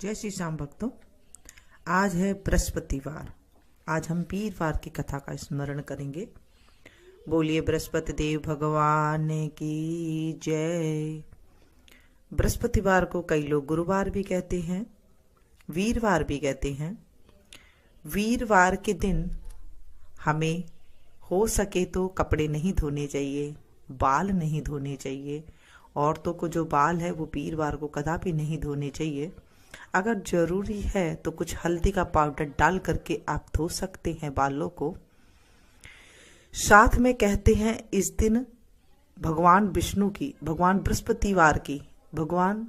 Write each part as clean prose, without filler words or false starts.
जय श्री श्याम भक्तों। आज है बृहस्पतिवार। आज हम वीरवार की कथा का स्मरण करेंगे। बोलिए बृहस्पति देव भगवान की जय। बृहस्पतिवार को कई लोग गुरुवार भी कहते हैं, वीरवार भी कहते हैं। वीरवार के दिन हमें हो सके तो कपड़े नहीं धोने चाहिए, बाल नहीं धोने चाहिए। औरतों को जो बाल है वो वीरवार को कदापि नहीं धोने चाहिए। अगर जरूरी है तो कुछ हल्दी का पाउडर डाल करके आप धो सकते हैं बालों को। साथ में कहते हैं इस दिन भगवान विष्णु की, भगवान बृहस्पतिवार की, भगवान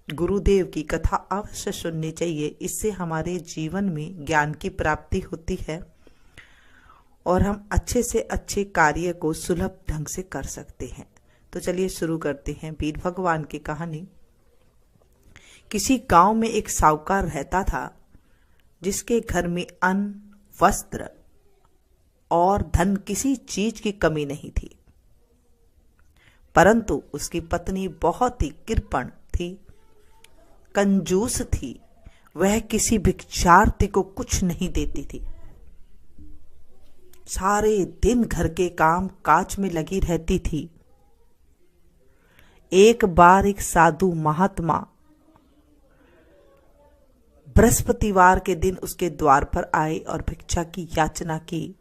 गुरुदेव की कथा अवश्य सुननी चाहिए। इससे हमारे जीवन में ज्ञान की प्राप्ति होती है और हम अच्छे से अच्छे कार्य को सुलभ ढंग से कर सकते हैं। तो चलिए शुरू करते हैं वीर भगवान की कहानी। किसी गांव में एक साहूकार रहता था जिसके घर में अन्न, वस्त्र और धन किसी चीज की कमी नहीं थी, परंतु उसकी पत्नी बहुत ही कृपण थी, कंजूस थी। वह किसी भिक्षार्थी को कुछ नहीं देती थी। सारे दिन घर के काम काज में लगी रहती थी। एक बार एक साधु महात्मा बृहस्पतिवार के दिन उसके द्वार पर आए और भिक्षा की याचना की।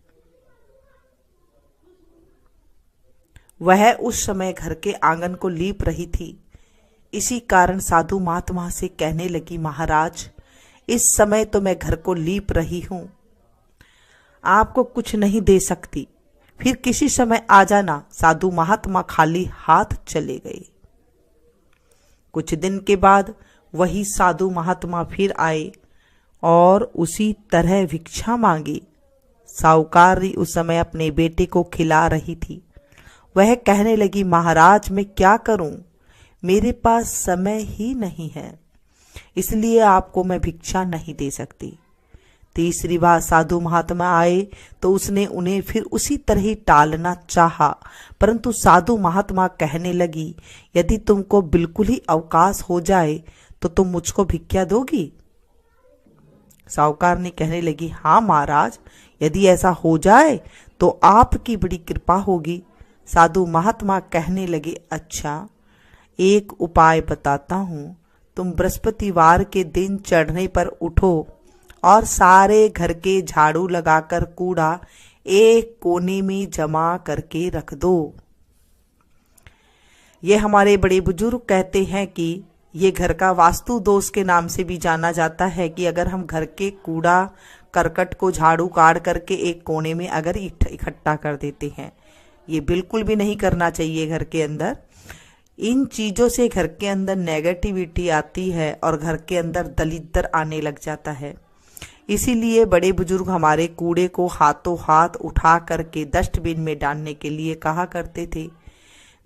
वह उस समय घर के आंगन को लीप रही थी। इसी कारण साधु महात्मा से कहने लगी, महाराज, इस समय तो मैं घर को लीप रही हूं, आपको कुछ नहीं दे सकती, फिर किसी समय आ जाना। साधु महात्मा खाली हाथ चले गए। कुछ दिन के बाद वही साधु महात्मा फिर आए और उसी तरह भिक्षा मांगी। साहूकारी उस समय अपने बेटे को खिला रही थी। वह कहने लगी, महाराज, मैं क्या करूं, मेरे पास समय ही नहीं है, इसलिए आपको मैं भिक्षा नहीं दे सकती। तीसरी बार साधु महात्मा आए तो उसने उन्हें फिर उसी तरह ही टालना चाहा, परंतु साधु महात्मा कहने लगी, यदि तुमको बिल्कुल ही अवकाश हो जाए तो तुम मुझको भिक्षा दोगी? साहूकार ने कहने लगी, हाँ महाराज, यदि ऐसा हो जाए तो आपकी बड़ी कृपा होगी। साधु महात्मा कहने लगे, अच्छा, एक उपाय बताता हूँ। तुम बृहस्पतिवार के दिन चढ़ने पर उठो और सारे घर के झाड़ू लगाकर कूड़ा एक कोने में जमा करके रख दो। ये हमारे बड़े बुजुर्ग कहते हैं कि ये घर का वास्तु दोष के नाम से भी जाना जाता है कि अगर हम घर के कूड़ा करकट को झाड़ू काट करके एक कोने में अगर इकट्ठा कर देते हैं, ये बिल्कुल भी नहीं करना चाहिए। घर के अंदर इन चीजों से घर के अंदर नेगेटिविटी आती है और घर के अंदर दलिद्दर आने लग जाता है। इसीलिए बड़े बुजुर्ग हमारे कूड़े को हाथों हाथ उठा करके डस्टबिन में डालने के लिए कहा करते थे।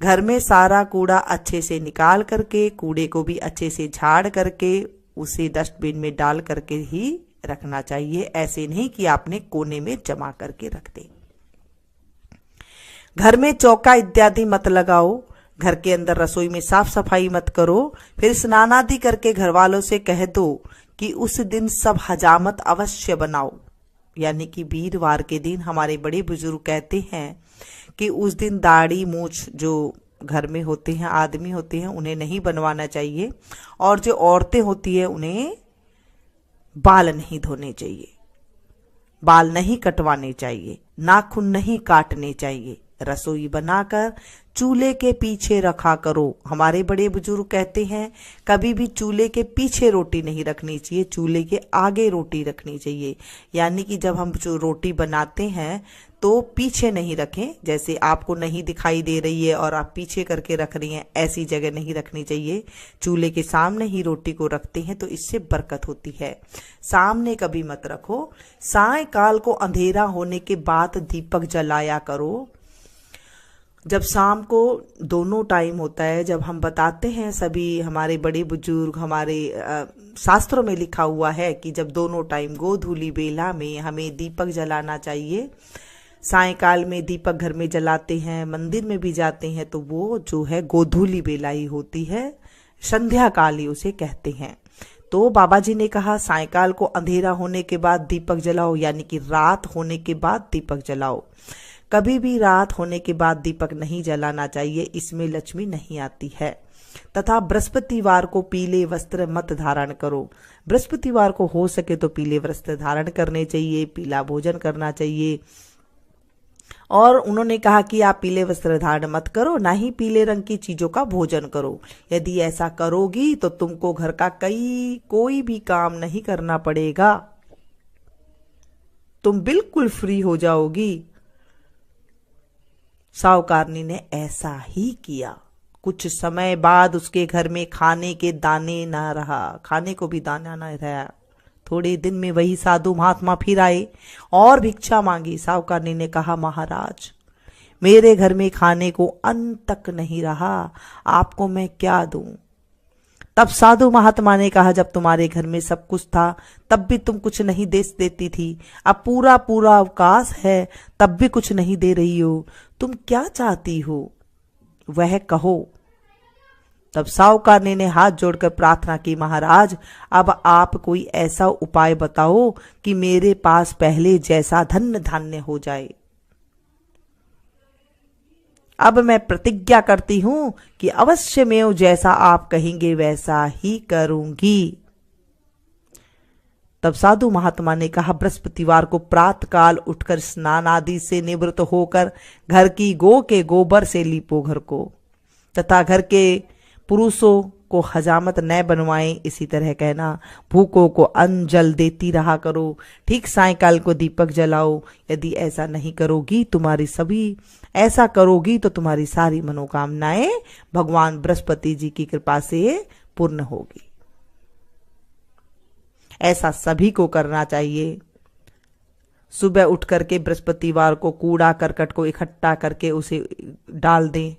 घर में सारा कूड़ा अच्छे से निकाल करके, कूड़े को भी अच्छे से झाड़ करके उसे डस्टबिन में डाल करके ही रखना चाहिए। ऐसे नहीं कि आपने कोने में जमा करके रख दे। घर में चौका इत्यादि मत लगाओ। घर के अंदर रसोई में साफ सफाई मत करो। फिर स्नान आदि करके घर वालों से कह दो कि उस दिन सब हजामत अवश्य बनाओ। यानी कि वीरवार के दिन हमारे बड़े बुजुर्ग कहते हैं कि उस दिन दाढ़ी मूछ जो घर में होते हैं, आदमी होते हैं, उन्हें नहीं बनवाना चाहिए, और जो औरतें होती है उन्हें बाल नहीं धोने चाहिए, बाल नहीं कटवाने चाहिए, नाखून नहीं काटने चाहिए। रसोई बनाकर चूल्हे के पीछे रखा करो। हमारे बड़े बुजुर्ग कहते हैं कभी भी चूल्हे के पीछे रोटी नहीं रखनी चाहिए, चूल्हे के आगे रोटी रखनी चाहिए। यानी कि जब हम जो रोटी बनाते हैं तो पीछे नहीं रखें, जैसे आपको नहीं दिखाई दे रही है और आप पीछे करके रख रही हैं, ऐसी जगह नहीं रखनी चाहिए। चूल्हे के सामने ही रोटी को रखते हैं तो इससे बरकत होती है। सामने कभी मत रखो। सायंकाल को अंधेरा होने के बाद दीपक जलाया करो। जब शाम को दोनों टाइम होता है, जब हम बताते हैं सभी हमारे बड़े बुजुर्ग, हमारे शास्त्रों में लिखा हुआ है कि जब दोनों टाइम गोधूली बेला में हमें दीपक जलाना चाहिए। सायंकाल में दीपक घर में जलाते हैं, मंदिर में भी जाते हैं, तो वो जो है गोधूली बेला ही होती है। संध्या काल ही उसे कहते हैं। तो बाबा जी ने कहा सायकाल को अंधेरा होने के बाद दीपक जलाओ, यानी कि रात होने के बाद दीपक जलाओ। कभी भी रात होने के बाद दीपक नहीं जलाना चाहिए, इसमें लक्ष्मी नहीं आती है। तथा बृहस्पतिवार को पीले वस्त्र मत धारण करो। बृहस्पतिवार को हो सके तो पीले वस्त्र धारण करने चाहिए, पीला भोजन करना चाहिए। और उन्होंने कहा कि आप पीले वस्त्र धारण मत करो, ना ही पीले रंग की चीजों का भोजन करो। यदि ऐसा करोगी तो तुमको घर का कोई भी काम नहीं करना पड़ेगा, तुम बिल्कुल फ्री हो जाओगी। साहुकारनी ने ऐसा ही किया। कुछ समय बाद उसके घर में खाने के दाने ना रहा, खाने को भी दाना न रहा। थोड़े दिन में वही साधु महात्मा फिर आए और भिक्षा मांगी। साहुकारनी ने कहा महाराज, मेरे घर में खाने को अन्न तक नहीं रहा, आपको मैं क्या दूं? तब साधु महात्मा ने कहा जब तुम्हारे घर में सब कुछ था तब भी तुम कुछ नहीं दे देती थी, अब पूरा पूरा अवकाश है तब भी कुछ नहीं दे रही हो, तुम क्या चाहती हो वह कहो। तब साहुकारनी ने हाथ जोड़कर प्रार्थना की, महाराज अब आप कोई ऐसा उपाय बताओ कि मेरे पास पहले जैसा धन धान्य हो जाए। अब मैं प्रतिज्ञा करती हूं कि अवश्य में जैसा आप कहेंगे वैसा ही करूंगी। तब साधु महात्मा ने कहा बृहस्पतिवार को प्रातःकाल उठकर स्नान आदि से निवृत्त होकर घर की गौ के गोबर से लीपो घर को, तथा घर के पुरुषों को हजामत न बनवाएं। इसी तरह कहना भूखों को अन्न जल देती रहा करो। ठीक सायकाल को दीपक जलाओ। यदि ऐसा नहीं करोगी तो तुम्हारी सारी मनोकामनाएं भगवान बृहस्पति जी की कृपा से पूर्ण होगी। ऐसा सभी को करना चाहिए। सुबह उठ करके बृहस्पतिवार को कूड़ा करकट को इकट्ठा करके उसे डाल दें।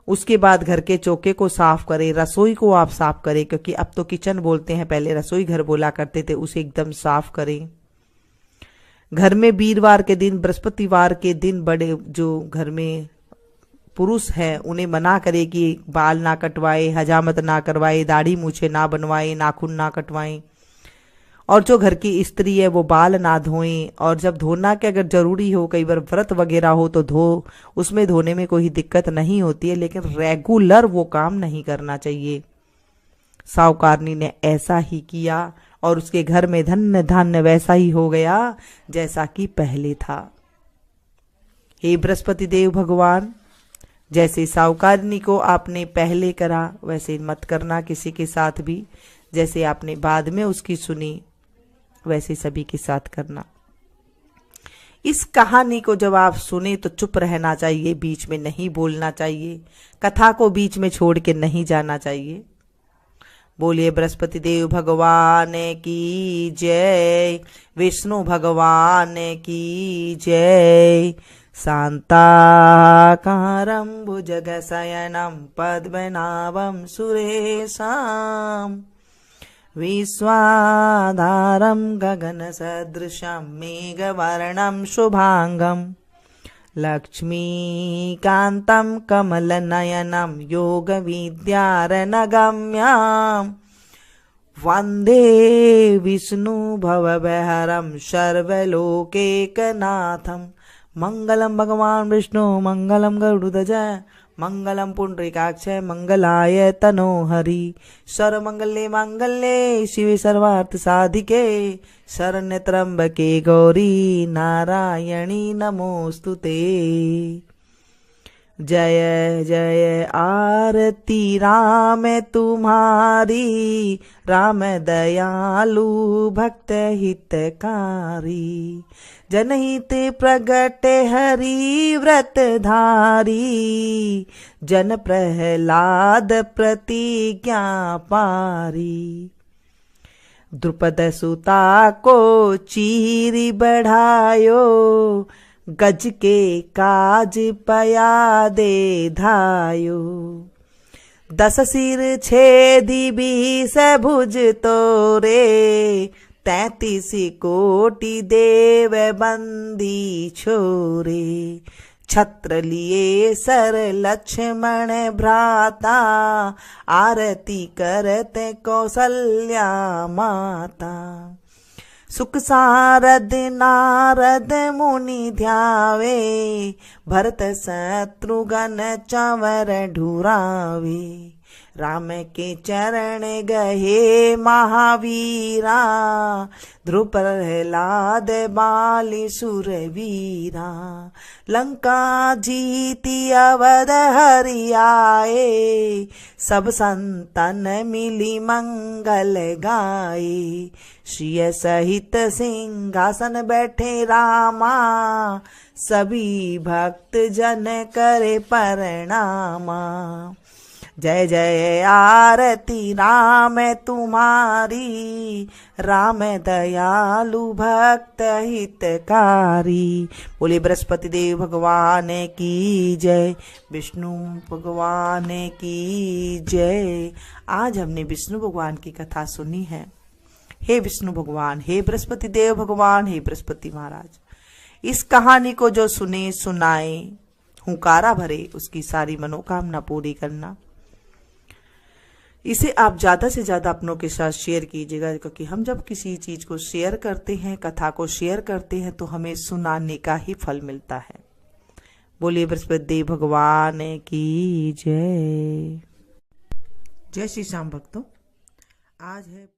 उसके बाद घर के चौके को साफ करें, रसोई को आप साफ करें, क्योंकि अब तो किचन बोलते हैं, पहले रसोई घर बोला करते थे, उसे एकदम साफ करें। घर में वीरवार के दिन, बृहस्पतिवार के दिन बड़े जो घर में पुरुष हैं उन्हें मना करे कि बाल ना कटवाए, हजामत ना करवाए, दाढ़ी मूछे ना बनवाए, नाखून ना कटवाएं। और जो घर की स्त्री है वो बाल ना धोएं। और जब धोना के अगर जरूरी हो, कई बार व्रत वगैरह हो तो उसमें धोने में कोई दिक्कत नहीं होती है, लेकिन रेगुलर वो काम नहीं करना चाहिए। साहुकारनी ने ऐसा ही किया और उसके घर में धन्य धान्य वैसा ही हो गया जैसा कि पहले था। हे बृहस्पति देव भगवान, जैसे साहुकारनी को आपने पहले करा वैसे मत करना किसी के साथ भी, जैसे आपने बाद में उसकी सुनी वैसे सभी के साथ करना। इस कहानी को जब आप सुने तो चुप रहना चाहिए, बीच में नहीं बोलना चाहिए, कथा को बीच में छोड़ के नहीं जाना चाहिए। बोलिए बृहस्पति देव भगवान की जय, विष्णु भगवान की जय। शांताकारं भुजगशयनं पद्मनाभं सुरेशं, विश्वाधारं गगनसदृशं मेघवर्णं शुभांगं, लक्ष्मीकान्तं कमलनयनं योगविद्यारनगम्यं, वन्दे विष्णुभवभयहरं सर्वलोकैकनाथं। मंगलम भगवान विष्णु मंगलम गरुड़ध्वज मंगलम पुंडरीकाक्ष मंगलाय तनोहरि। सर्वमंगले मंगले शिवे सर्वार्थ साधिके शरण्य त्र्यंबके गौरी नारायणी नमोस्तुते। जय जय आरती राम तुम्हारी, राम दयालु भक्त हितकारी, जनहित प्रगट हरि व्रत धारी, जन प्रहलाद प्रतिज्ञा पारी। द्रुपद सुता को चीरी बढ़ायो, गज के काज पया दे धायो। 10 सिर छेदी 20 भुज तोरे, 33 कोटि देव बंदी छोरे। छत्र लिए सर लक्ष्मण भ्राता, आरती करते कौसल्या माता। सुख सारद नारद मुनि ध्यावे, भरत शत्रुघ्न चंवर ढुरावे। राम के चरण गहे महावीरा, ध्रुव प्रहलाद बाली सुरवीरा। लंका जीती अवध हरि आए, सब संतन मिली मंगल गाए। श्रिय सहित सिंहासन बैठे रामा, सभी भक्त जन करे प्रणामा। जय जय आरती राम तुम्हारी, राम दयालु भक्त हितकारी। बोले बृहस्पति देव भगवान की जय, विष्णु भगवान की जय। आज हमने विष्णु भगवान की कथा सुनी है। हे विष्णु भगवान, हे बृहस्पति देव भगवान, हे बृहस्पति महाराज, इस कहानी को जो सुने सुनाए हुंकारा भरे, उसकी सारी मनोकामना पूरी करना। इसे आप ज़्यादा से ज़्यादा अपनों के साथ शेयर कीजिएगा, क्योंकि हम जब किसी चीज़ को शेयर करते हैं, कथा को शेयर करते हैं, तो हमें सुनाने का ही फल मिलता है। बोलिए बृहस्पति देव भगवान की जय। जय श्री श्याम भक्तों, आज है